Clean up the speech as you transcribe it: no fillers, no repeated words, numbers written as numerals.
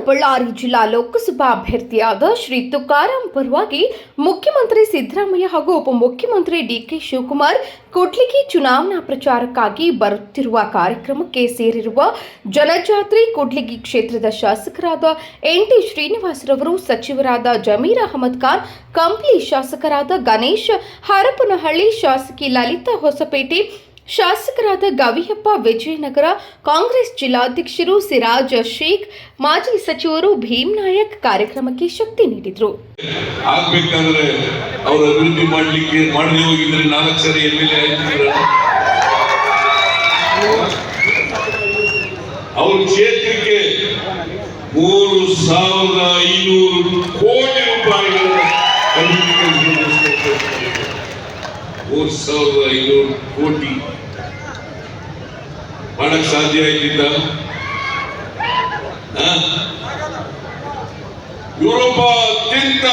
ಬಳ್ಳಾರಿ ಜಿಲ್ಲಾ ಲೋಕಸಭಾ ಅಭ್ಯರ್ಥಿಯಾದ ಶ್ರೀ ತುಕಾರಾಂ ಪರವಾಗಿ ಮುಖ್ಯಮಂತ್ರಿ ಸಿದ್ದರಾಮಯ್ಯ ಹಾಗೂ ಉಪಮುಖ್ಯಮಂತ್ರಿ ಡಿಕೆ ಶಿವಕುಮಾರ್ ಕೂಡ್ಲಿಗಿ ಚುನಾವಣಾ ಪ್ರಚಾರಕ್ಕಾಗಿ ಬರುತ್ತಿರುವ ಕಾರ್ಯಕ್ರಮಕ್ಕೆ ಸೇರಿರುವ ಜನಜಾತ್ರೆ ಕೂಡ್ಲಿಗಿ ಕ್ಷೇತ್ರದ ಶಾಸಕರಾದ ಎನ್.ಟಿ. ಶ್ರೀನಿವಾಸರವರು, ಸಚಿವರಾದ ಜಮೀರ್ ಅಹಮದ್ ಖಾನ್, ಕಂಪ್ಲಿ ಶಾಸಕರಾದ ಗಣೇಶ್ ಹರಪನಹಳ್ಳಿ, ಶಾಸಕಿ ಲಲಿತಾ ಹೊಸಪೇಟೆ, ಶಾಸಕರಾದ ಗವಿಯಪ್ಪ ವಿಜಯನಗರ, ಕಾಂಗ್ರೆಸ್ ಜಿಲ್ಲಾಧ್ಯಕ್ಷರು ಸಿರಾಜ್ ಶೇಖ್, ಮಾಜಿ ಸಚಿವರು ಭೀಮ್ ನಾಯಕ್ ಕಾರ್ಯಕ್ರಮಕ್ಕೆ ಶಕ್ತಿ ನೀಡಿದರು. ಆಗಬೇಕಾದ್ರೆ ಅವರು ಅಭಿವೃದ್ಧಿ ಮಾಡಲಿಕ್ಕೆ ಮಾಡದೆ ಹೋಗಿದ್ರೆ 4 ಸರಿ ಎಮ್ಎಲ್ಎ ಆಗಿದ್ರು. ಅವ್ರ ಕ್ಷೇತ್ರಕ್ಕೆ 3,500 ಕೋಟಿ ರೂಪಾಯಿಗಳ ಅಭಿವೃದ್ಧಿ ಕೆಲಸ 3,500 ಕೋಟಿ ಮಾಡಕ್ ಸಾಧ್ಯ ಆಯ್ತಿದ್ದ? ಯುರೋಪ ಅತ್ಯಂತ